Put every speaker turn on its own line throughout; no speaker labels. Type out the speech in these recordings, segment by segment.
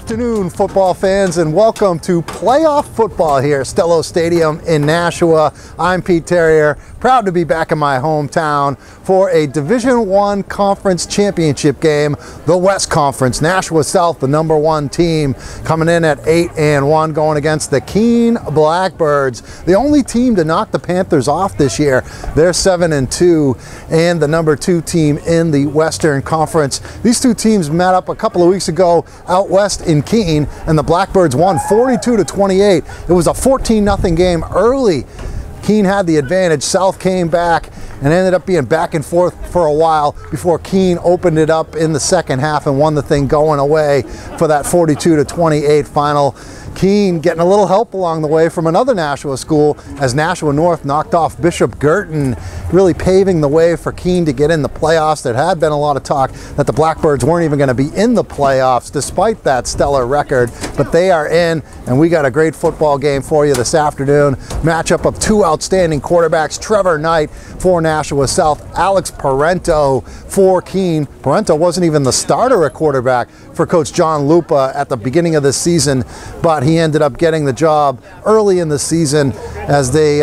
afternoon, football fans, and welcome to playoff football here at Stello Stadium in Nashua. I'm Pete Terrier, proud to be back in my hometown for a Division I Conference Championship game. The West Conference, Nashua South, the #1 team, coming in at 8-1, going against the Keene Blackbirds, the only team to knock the Panthers off this year. They're 7-2, and the #2 team in the Western Conference. These two teams met up a couple of weeks ago out west in Keene, and the Blackbirds won 42-28. It was a 14-0 game early. Keene had the advantage. South came back and ended up being back and forth for a while before Keene opened it up in the second half and won the thing going away for that 42-28 final. Keene getting a little help along the way from another Nashua school as Nashua North knocked off Bishop Girton, really paving the way for Keene to get in the playoffs. There had been a lot of talk that the Blackbirds weren't even going to be in the playoffs despite that stellar record, but they are in, and we got a great football game for you this afternoon. Matchup of two outstanding quarterbacks, Trevor Knight for Nashua South, Alex Parento for Keene. Parento wasn't even the starter at quarterback for Coach John Lupa at the beginning of this season, but he ended up getting the job early in the season as they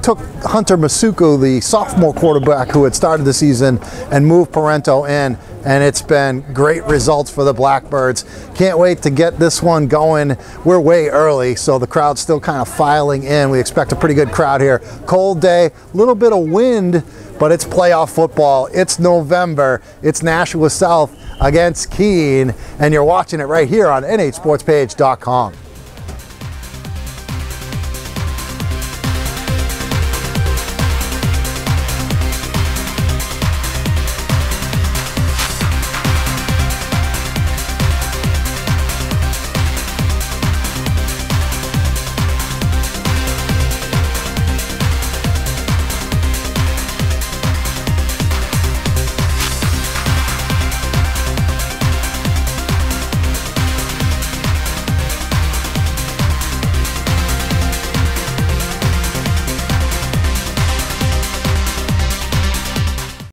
took Hunter Masuku, the sophomore quarterback who had started the season, and moved Parento in, and it's been great results for the Blackbirds. Can't wait to get this one going. We're way early, so the crowd's still kind of filing in. We expect a pretty good crowd here. Cold day, a little bit of wind, but it's playoff football. It's November. It's Nashua South against Keene, and you're watching it right here on nhsportspage.com.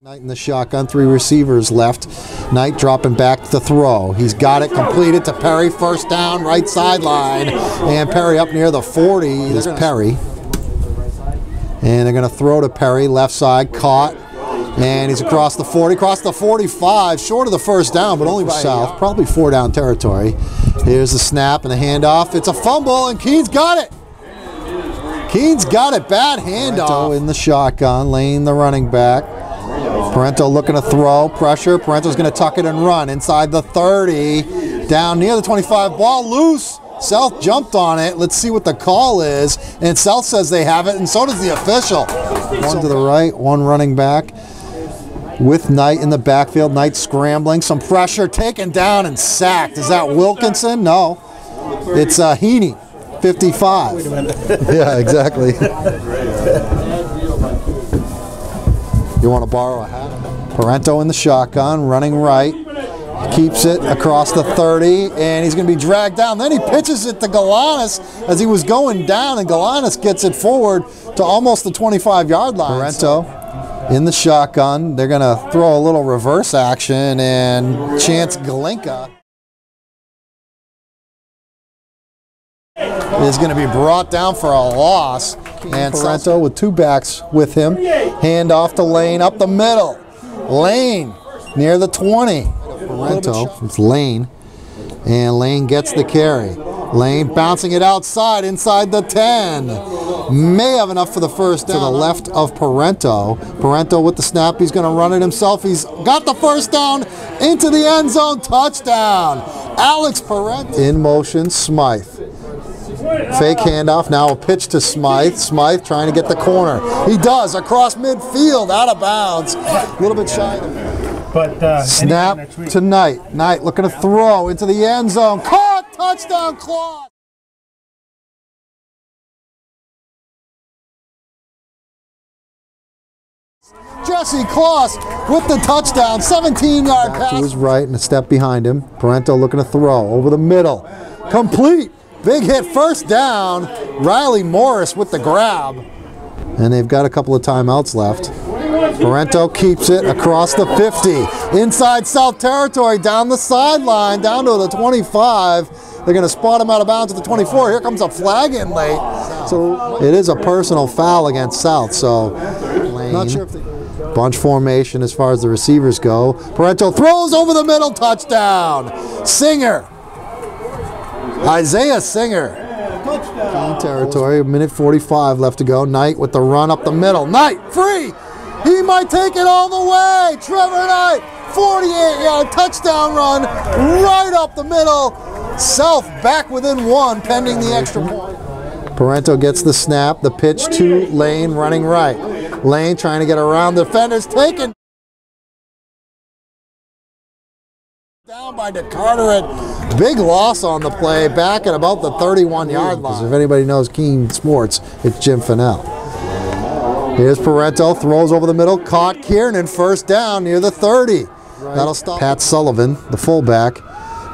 Knight in the shotgun, three receivers left. Knight dropping back to throw. He's got it completed to Perry, first down, right sideline. And Perry up near the 40 is Perry. And they're going to throw to Perry, left side, caught. And he's across the 40, across the 45, short of the first down, but only by South, probably 4-down territory. Here's the snap and the handoff. It's a fumble, and Keene's got it. Keene's got it, bad handoff. Parento in the shotgun, Lane the running back. Parento looking to throw, pressure. Parento's going to tuck it and run inside the 30, down near the 25, ball loose. South jumped on it. Let's see what the call is. And South says they have it, and so does the official. One to the right, one running back with Knight in the backfield. Knight scrambling, some pressure, taken down and sacked. Is that Wilkinson? No, it's Keene, 55. Wait a minute. Yeah, exactly. You want to borrow a hat? Parento in the shotgun, running right, keeps it across the 30, and he's going to be dragged down. Then he pitches it to Galanis as he was going down, and Galanis gets it forward to almost the 25-yard line. Parento in the shotgun. They're going to throw a little reverse action, and Chance Galinka is going to be brought down for a loss. And Parento with two backs with him. Hand off to Lane up the middle. Lane near the 20. Parento, it's Lane. And Lane gets the carry. Lane bouncing it outside inside the 10. May have enough for the first down. To the left of Parento. Parento with the snap. He's going to run it himself. He's got the first down into the end zone. Touchdown. Alex Parento. In motion, Smythe. Fake handoff, now a pitch to Smythe. Smythe trying to get the corner. He does, across midfield, out of bounds. A little bit shy. But snap to Knight. Knight looking to throw into the end zone. Caught, touchdown, Claude. Jesse Kloss with the touchdown, 17-yard pass. To his right and a step behind him. Parento looking to throw over the middle. Complete. Big hit, first down. Riley Morris with the grab. And they've got a couple of timeouts left. Parento keeps it across the 50. Inside South territory, down the sideline, down to the 25. They're going to spot him out of bounds at the 24. Here comes a flag in late. So it is a personal foul against South. So not sure if bunch formation as far as the receivers go. Parento throws over the middle, touchdown. Singer. Isaiah Singer. Keene territory, minute 45 left to go. Knight with the run up the middle. Knight free. He might take it all the way. Trevor Knight, 48-yard touchdown run right up the middle. South back within one, pending the extra point. Parento gets the snap, the pitch to Lane running right. Lane trying to get around the defenders, taken down by DeCarteret. Big loss on the play, back at about the 31-yard line. If anybody knows Keene sports, it's Jim Fennell. Here's Parento, throws over the middle, caught Kiernan, first down near the 30. That'll stop Pat Sullivan, the fullback.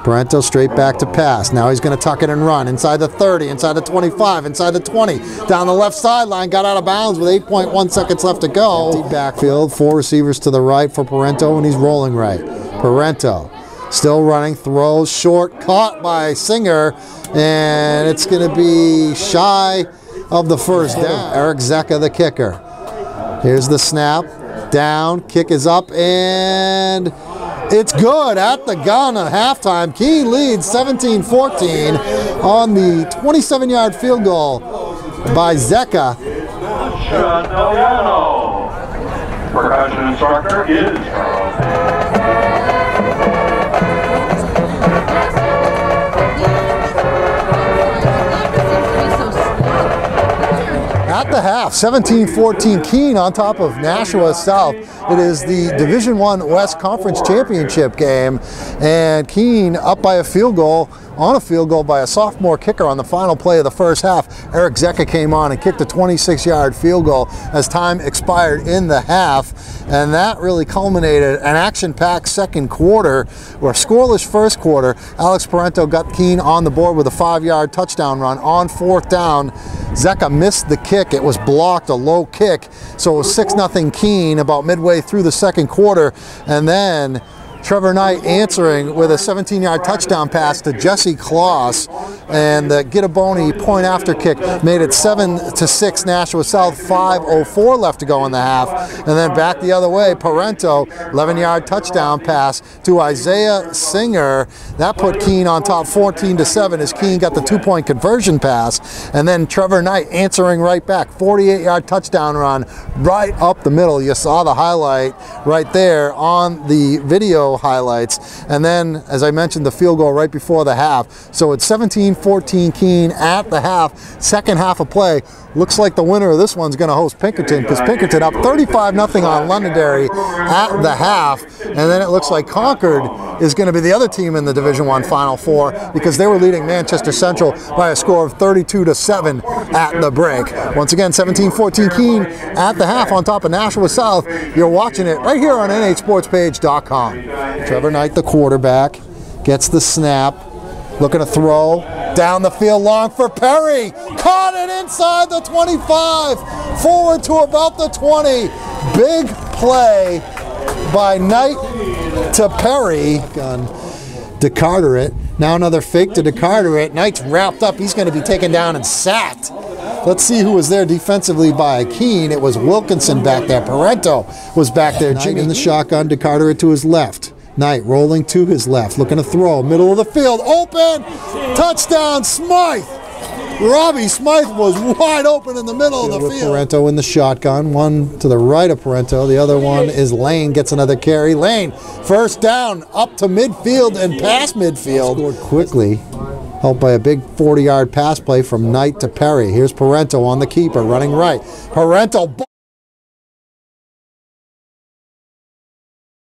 Parento straight back to pass. Now he's going to tuck it and run inside the 30, inside the 25, inside the 20. Down the left sideline, got out of bounds with 8.1 seconds left to go. Deep backfield, 4 receivers to the right for Parento, and he's rolling right. Parento still running, throws short, caught by Singer, and it's going to be shy of the first down. Eric Zecca, the kicker. Here's the snap, down, kick is up, and it's good at the gun at halftime. Keene leads 17-14 on the 27-yard field goal by Zecca.
Percussion instructor is
At the half, 17-14 Keene on top of Nashua South. It is the Division I West Conference Championship game, and Keene up by a field goal, on a field goal by a sophomore kicker on the final play of the first half. Eric Zecca came on and kicked a 26-yard field goal as time expired in the half, and that really culminated an action-packed second quarter, or scoreless first quarter. Alex Parento got Keene on the board with a 5-yard touchdown run on 4th down. Zecca missed the kick. It was blocked, a low kick, so it was 6-0 Keene about midway through the second quarter, and then Trevor Knight answering with a 17-yard touchdown pass to Jesse Kloss, and the Gitaboni point after kick made it 7-6 Nashua South, 5:04 left to go in the half, and then back the other way, Parento, 11-yard touchdown pass to Isaiah Singer. That put Keene on top 14-7 as Keene got the 2-point conversion pass, and then Trevor Knight answering right back, 48-yard touchdown run right up the middle. You saw the highlight right there on the video highlights, and then as I mentioned, the field goal right before the half. So it's 17-14 Keene at the half. Second half of play, looks like the winner of this one's going to host Pinkerton, because Pinkerton up 35-0 on Londonderry at the half, and then it looks like Concord is going to be the other team in the Division I Final Four, because they were leading Manchester Central by a score of 32-7 at the break. Once again, 17-14 Keene at the half on top of Nashua South. You're watching it right here on nhsportspage.com. Trevor Knight, the quarterback, gets the snap, looking to throw down the field long for Perry. Caught it inside the 25, forward to about the 20. Big play by Knight to Perry. On DeCarteret. Now another fake to DeCarteret. Knight's wrapped up. He's going to be taken down and sacked. Let's see who was there defensively by Keene. It was Wilkinson back there. Parento was back there jigging the shotgun. DeCarteret to his left. Knight rolling to his left, looking to throw. Middle of the field, open! Touchdown, Smythe! Robbie Smythe was wide open in the middle of the field. Parento in the shotgun, one to the right of Parento, the other one is Lane, gets another carry. Lane, first down, up to midfield and past midfield. Scored quickly, helped by a big 40-yard pass play from Knight to Perry. Here's Parento on the keeper, running right. Parento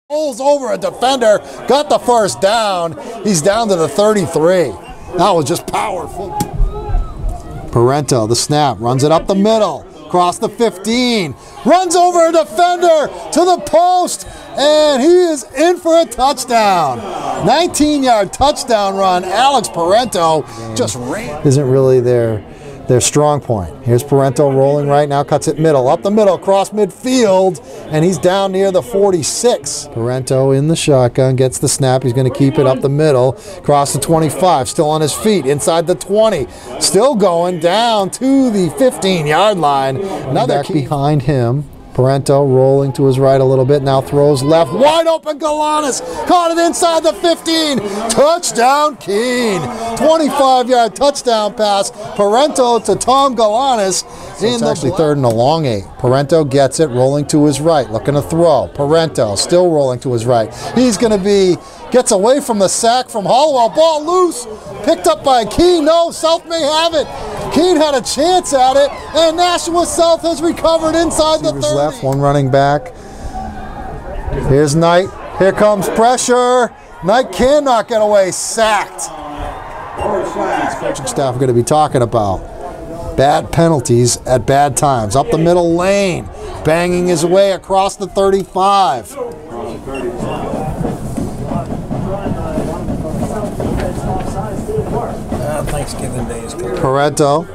bowls over a defender, got the first down. He's down to the 33. That was just powerful. Parento, the snap, runs it up the middle, across the 15, runs over a defender to the post, and he is in for a touchdown. 19-yard touchdown run. Alex Parento just ran. Isn't really their their strong point. Here's Parento rolling right now, cuts it middle, up the middle, across midfield, and he's down near the 46. Parento in the shotgun, gets the snap, he's going to keep it up the middle, across the 25, still on his feet, inside the 20, still going down to the 15-yard line. Another back behind him. Parento rolling to his right a little bit, now throws left, wide open Galanis, caught it inside the 15, touchdown Keene, 25-yard touchdown pass, Parento to Tom Galanis. So it's actually third and a long 8. Parento gets it, rolling to his right, looking to throw. Parento still rolling to his right. He's going to be, gets away from the sack from Hollowell, ball loose, picked up by Keene. No, South may have it. Keene had a chance at it, and Nashua South has recovered inside the 30. Left, one running back. Here's Knight. Here comes pressure. Knight cannot get away. Sacked. Coaching staff are going to be talking about bad penalties at bad times. Up the middle lane, banging his way across the 35.
Thanksgiving Day is coming.
Parento,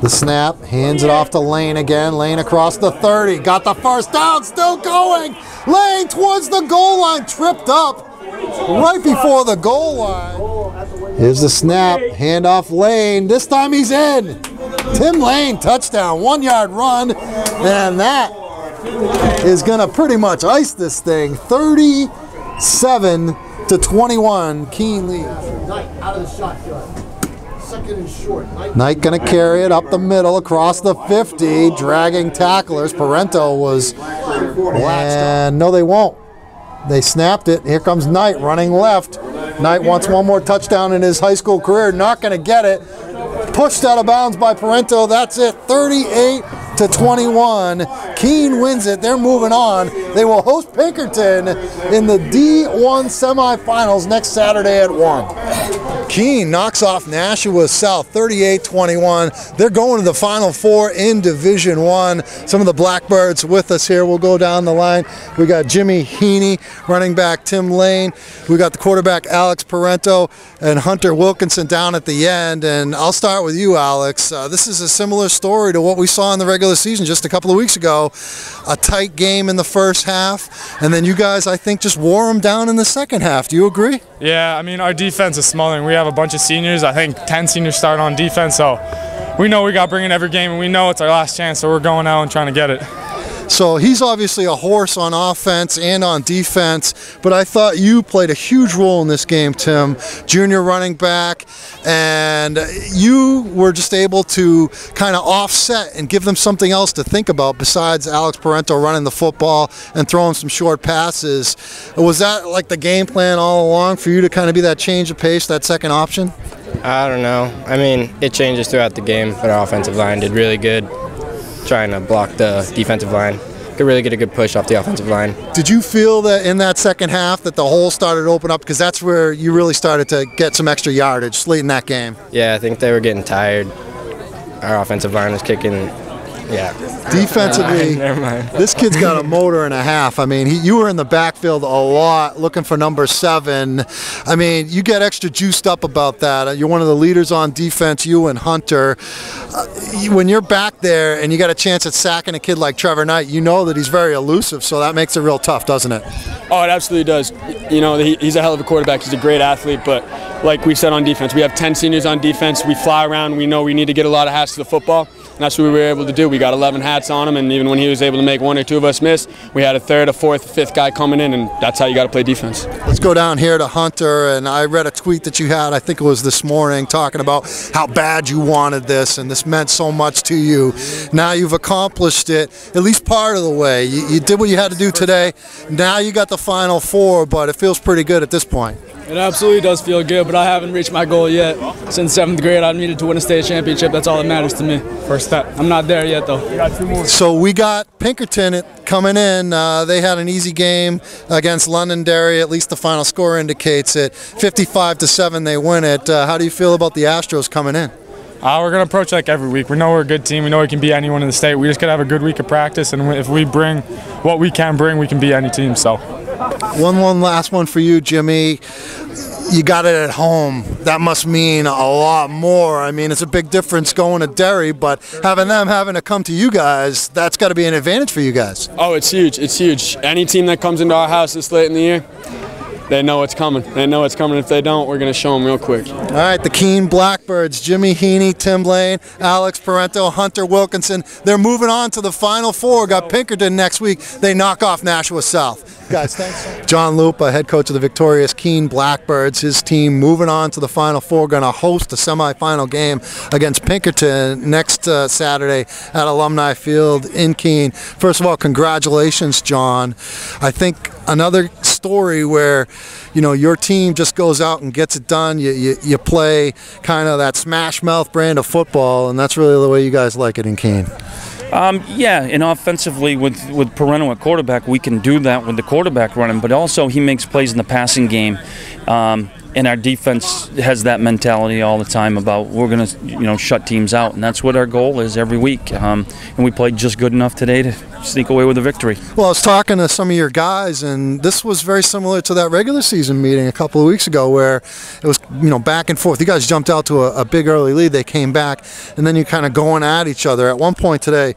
the snap, hands it off to Lane again. Lane across the 30, got the first down, still going. Lane towards the goal line, tripped up right before the goal line. Here's the snap, hand off Lane. This time he's in. Tim Lane, touchdown, 1-yard run, and that is going to pretty much ice this thing. 37-21, Keene leads.
Knight out of the shotgun. Second and short.
Knight going to carry it up the middle across the 50, dragging tacklers. Parento was, and no, they won't. They snapped it. Here comes Knight running left. Knight wants one more touchdown in his high school career. Not going to get it. Pushed out of bounds by Parento. That's it. 38-21. Keene wins it. They're moving on. They will host Pinkerton in the D1 semifinals next Saturday at 1. Keene knocks off Nashua South 38-21. They're going to the Final Four in Division I. Some of the Blackbirds with us here. We'll go down the line. We got Jimmy Heaney, running back Tim Lane. We got the quarterback Alex Parento and Hunter Wilkinson down at the end. And I'll start with you, Alex. This is a similar story to what we saw in the regular season just a couple of weeks ago. A tight game in the first half, and then you guys, I think, just wore them down in the second half. Do you agree?
Yeah, I mean, our defense is smothering. We have a bunch of seniors. I think 10 seniors start on defense, so we know we got to bring in every game, and we know it's our last chance, so we're going out and trying to get it.
So he's obviously a horse on offense and on defense, but I thought you played a huge role in this game, Tim, junior running back, and you were just able to kind of offset and give them something else to think about besides Alex Parento running the football and throwing some short passes. Was that like the game plan all along for you to kind of be that change of pace, that second option?
I don't know. I mean, it changes throughout the game, but our offensive line did really good trying to block the defensive line. Could really get a good push off the offensive line. Did
you feel that in that second half that the hole started to open up, because that's where you really started to get some extra yardage late in that game?
Yeah, I think they were getting tired. Our offensive line was kicking. Yeah.
Defensively,
never mind.
This kid's got a motor and a half. I mean, you were in the backfield a lot looking for number 7. I mean, you get extra juiced up about that. You're one of the leaders on defense, you and Hunter. When you're back there and you got a chance at sacking a kid like Trevor Knight, you know that he's very elusive, so that makes it real tough, doesn't it?
Oh, it absolutely does. You know, he's a hell of a quarterback. He's a great athlete, but like we said on defense, we have 10 seniors on defense. We fly around. We know we need to get a lot of hats to the football. And that's what we were able to do. We got 11 hats on him, and even when he was able to make 1 or 2 of us miss, we had a 3rd, a 4th, a 5th guy coming in, and that's how you got to play defense.
Let's go down here to Hunter, and I read a tweet that you had, I think it was this morning, talking about how bad you wanted this, and this meant so much to you. Now you've accomplished it, at least part of the way. You did what you had to do today. Now you got the Final Four, but it feels pretty good at this point.
It absolutely does feel good, but I haven't reached my goal yet. Since 7th grade, I needed to win a state championship. That's all that matters to me.
First step.
I'm not there yet, though.
We got 2 more.
So we got Pinkerton coming in. They had an easy game against Londonderry. At least the final score indicates it. 55-7, they win it. How do you feel about the Astros coming in?
We're going to approach like every week. We know we're a good team. We know we can beat anyone in the state. We just got to have a good week of practice, and if we bring what we can bring, we can beat any team. So.
One last one for you, Jimmy. you got it at home. That must mean a lot more. I mean, it's a big difference going to Derry, but having to come to you guys, that's got to be an advantage for you guys.
Oh, it's huge. It's huge. Any team that comes into our house this late in the year, they know it's coming. They know it's coming. If they don't, we're going to show them real quick.
All right, the Keene Blackbirds, Jimmy Heaney, Tim Lane, Alex Parento, Hunter Wilkinson. They're moving on to the Final Four. Got Pinkerton next week. They knock off Nashua South. Guys, thanks. John Lupa, head coach of the victorious Keene Blackbirds. His team moving on to the Final Four, going to host a semifinal game against Pinkerton next Saturday at Alumni Field in Keene. First of all, congratulations, John. I think another story where, you know, your team just goes out and gets it done. You play kind of that smash mouth brand of football, and that's really the way you guys like it in Keene.
Yeah, and offensively with Parento at quarterback, we can do that with the quarterback running, but also he makes plays in the passing game. And our defense has that mentality all the time about we're going to, you know, shut teams out, and that's what our goal is every week. And we played just good enough today to sneak away with a victory.
Well, I was talking to some of your guys, and this was very similar to that regular season meeting a couple of weeks ago where it was, you know, back and forth. You guys jumped out to a big early lead. They came back, and then you kind of going at each other. At one point today,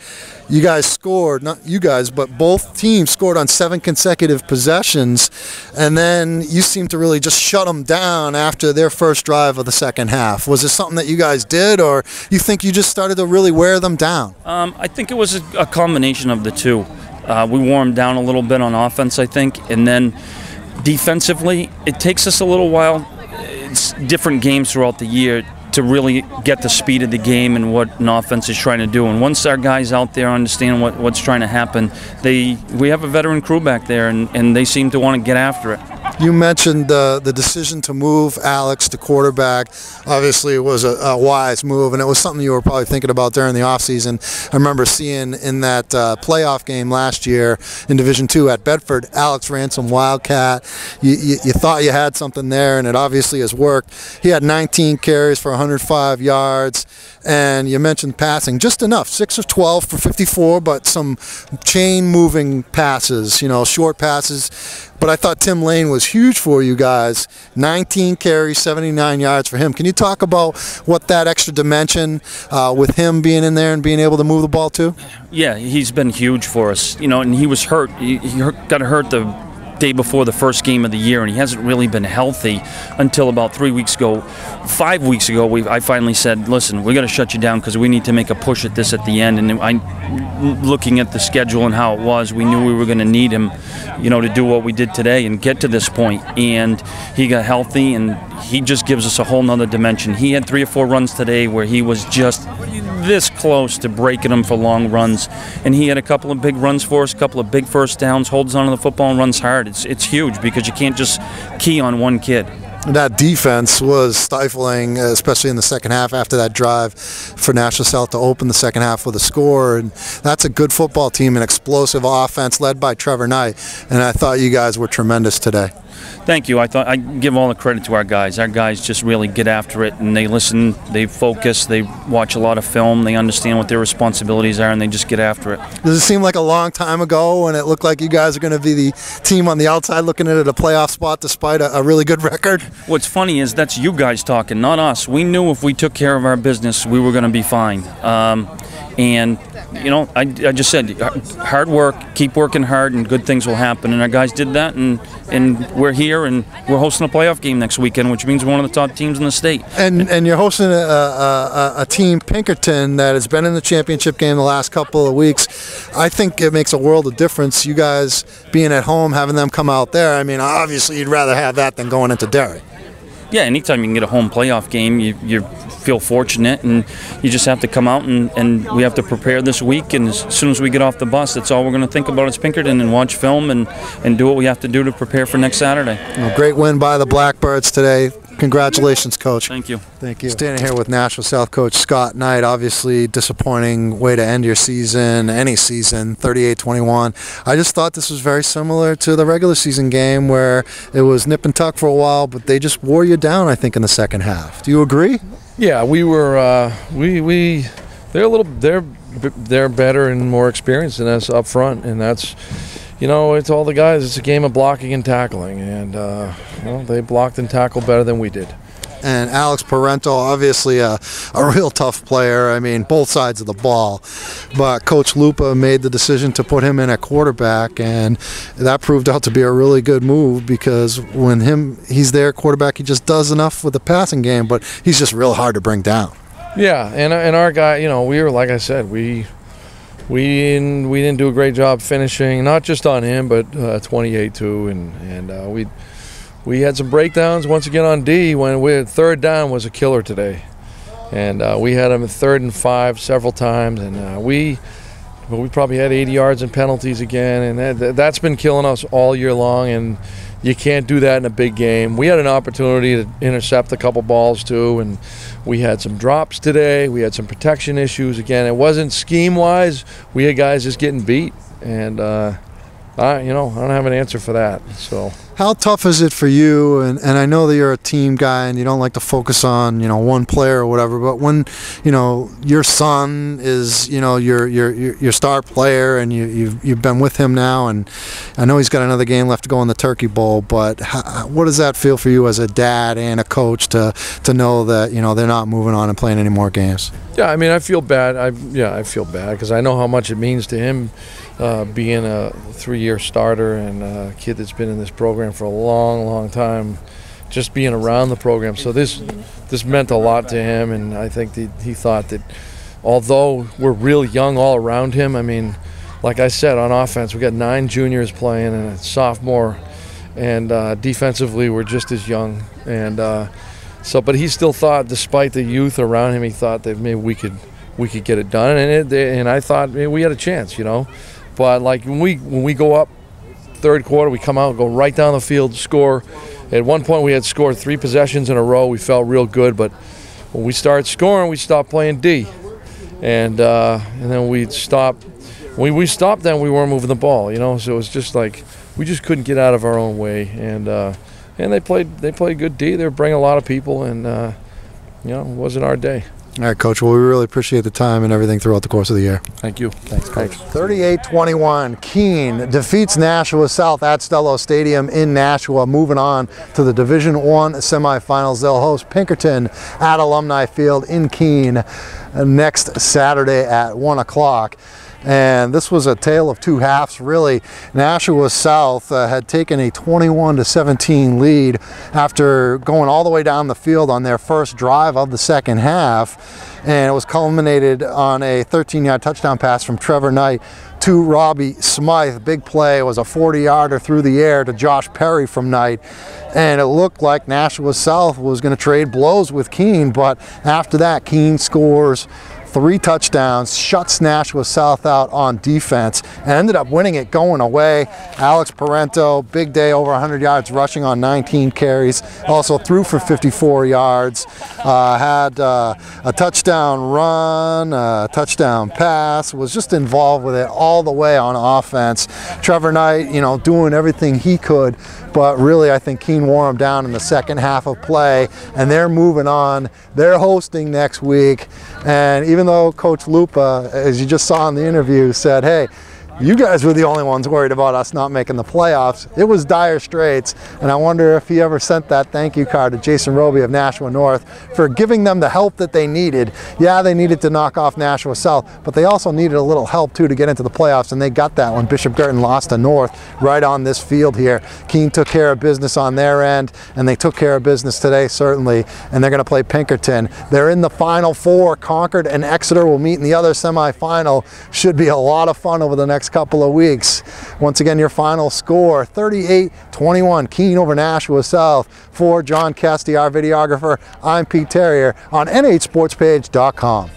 you guys scored, not you guys, but both teams scored on 7 consecutive possessions, and then you seemed to really just shut them down after their first drive of the second half. Was this something that you guys did, or you think you just started to really wear them down?
I think it was a combination of the two. We wore them down a little bit on offense, I think, and then defensively, it takes us a little while. It's different games throughout the year to really get the speed of the game and what an offense is trying to do. And once our guys out there understand what's trying to happen, we have a veteran crew back there, and they seem to want to get after it.
You mentioned the decision to move Alex to quarterback. Obviously, it was a wise move, and it was something you were probably thinking about during the offseason. I remember seeing in that playoff game last year in Division II at Bedford, Alex ran some Wildcat. You thought you had something there, and it obviously has worked. He had 19 carries for 105 yards, and you mentioned passing, just enough, 6 of 12 for 54, but some chain-moving passes, you know, short passes. But I thought Tim Lane was huge for you guys. 19 carries, 79 yards for him. Can you talk about what that extra dimension with him being in there and being able to move the ball too?
Yeah, he's been huge for us. You know, and he was hurt. He got hurt the day before the first game of the year, and he hasn't really been healthy until about 3 weeks ago. 5 weeks ago, I finally said, listen, we're going to shut you down because we need to make a push at this at the end. And looking at the schedule and how it was, we knew we were going to need him, you know, to do what we did today and get to this point. And he got healthy, and he just gives us a whole nother dimension. He had 3 or 4 runs today where he was just this close to breaking them for long runs, and he had a couple of big runs for us, a couple of big first downs, holds onto the football and runs hard. It's huge because you can't just key on one kid.
That defense was stifling, especially in the second half after that drive for Nashua South to open the second half with a score. And that's a good football team, an explosive offense led by Trevor Knight. And I thought you guys were tremendous today.
Thank you. I give all the credit to our guys. Our guys just really get after it, and they listen, they focus, they watch a lot of film, they understand what their responsibilities are, and they just get after it.
Does it seem like a long time ago when it looked like you guys are going to be the team on the outside looking at a playoff spot despite a really good record?
What's funny is that's you guys talking, not us. We knew if we took care of our business, we were going to be fine. And you know, I just said, hard work, keep working hard, and good things will happen. And our guys did that, and we're here, and we're hosting a playoff game next weekend, which means we're one of the top teams in the state.
And you're hosting a team, Pinkerton, that has been in the championship game the last couple of weeks. I think it makes a world of difference, you guys being at home, having them come out there. I mean, obviously you'd rather have that than going into Derry.
Yeah, anytime you can get a home playoff game, you feel fortunate, and you just have to come out and we have to prepare this week. And as soon as we get off the bus, that's all we're going to think about is Pinkerton and watch film and do what we have to do to prepare for next Saturday.
Well, great win by the Blackbirds today. Congratulations, Coach.
Thank you.
Thank you. Standing here with Nashua South coach Scott Knight. Obviously, disappointing way to end your season, any season, 38-21. I just thought this was very similar to the regular season game where it was nip and tuck for a while, but they just wore you down, I think, in the second half. Do you agree?
Yeah, we were. They're better and more experienced than us up front, and that's, you know, it's all the guys. It's a game of blocking and tackling, and well, they blocked and tackled better than we did.
And Alex Parento, obviously a real tough player. I mean, both sides of the ball. But Coach Lupa made the decision to put him in at quarterback, and that proved out to be a really good move because when he's there quarterback, he just does enough with the passing game, but he's just real hard to bring down.
Yeah, and our guy, you know, we were, like I said, we didn't do a great job finishing, not just on him, but 28 too, and we had some breakdowns once again on D when we had third down was a killer today, and we had him at 3rd and 5 several times, and we probably had 80 yards in penalties again, and that's been killing us all year long, and you can't do that in a big game. We had an opportunity to intercept a couple balls too, and we had some drops today. We had some protection issues. Again, it wasn't scheme-wise. We had guys just getting beat, and I don't have an answer for that. So,
how tough is it for you? And I know that you're a team guy and you don't like to focus on one player or whatever. But when your son is your star player and you've been with him now, and I know he's got another game left to go in the Turkey Bowl. But what does that feel for you as a dad and a coach to know that they're not moving on and playing any more games?
Yeah, I mean, I feel bad. I feel bad because I know how much it means to him. Being a 3-year starter and a kid that's been in this program for a long, long time, just being around the program. So this meant a lot to him, and I think that he thought that although we're real young all around him, I mean, like I said, on offense, we got 9 juniors playing and a sophomore, and defensively we're just as young. And but he still thought, despite the youth around him, he thought that maybe we could get it done, and I thought maybe we had a chance, But like when we go up third quarter, we come out, go right down the field, score. At one point, we had scored 3 possessions in a row. We felt real good, but when we started scoring, we stopped playing D, and then we'd stop. When we stopped, then we weren't moving the ball, So it was just like we just couldn't get out of our own way, and they played good D. They were bringing a lot of people, and it wasn't our day.
All right, Coach. Well, we really appreciate the time and everything throughout the course of the year.
Thank you.
Thanks, Coach. 38-21, Keene defeats Nashua South at Stello Stadium in Nashua. Moving on to the Division I semifinals. They'll host Pinkerton at Alumni Field in Keene next Saturday at 1 o'clock. And this was a tale of 2 halves, really. Nashua South had taken a 21-17 lead after going all the way down the field on their first drive of the second half. And it was culminated on a 13-yard touchdown pass from Trevor Knight to Robbie Smythe. Big play. It was a 40-yarder through the air to Josh Perry from Knight. And it looked like Nashua South was going to trade blows with Keene, but after that, Keene scores 3 touchdowns, shuts Nashua South out on defense, and ended up winning it going away. Alex Parento, big day, over 100 yards rushing on 19 carries. Also threw for 54 yards. Had a touchdown run, a touchdown pass, was just involved with it all the way on offense. Trevor Knight, doing everything he could, but really I think Keene wore him down in the second half of play, and they're moving on. They're hosting next week, and even though Coach Lupa, as you just saw in the interview, said, hey, you guys were the only ones worried about us not making the playoffs. It was dire straits, and I wonder if he ever sent that thank you card to Jason Roby of Nashua North for giving them the help that they needed. Yeah, they needed to knock off Nashua South, but they also needed a little help too to get into the playoffs, and they got that when Bishop Girton lost to North right on this field here. Keene took care of business on their end, and they took care of business today, certainly, and they're going to play Pinkerton. They're in the Final Four. Concord and Exeter will meet in the other semifinal. Should be a lot of fun over the next couple of weeks. Once again, your final score, 38-21, Keene over Nashua South. For John Kesty, our videographer, I'm Pete Terrier on NHSportspage.com.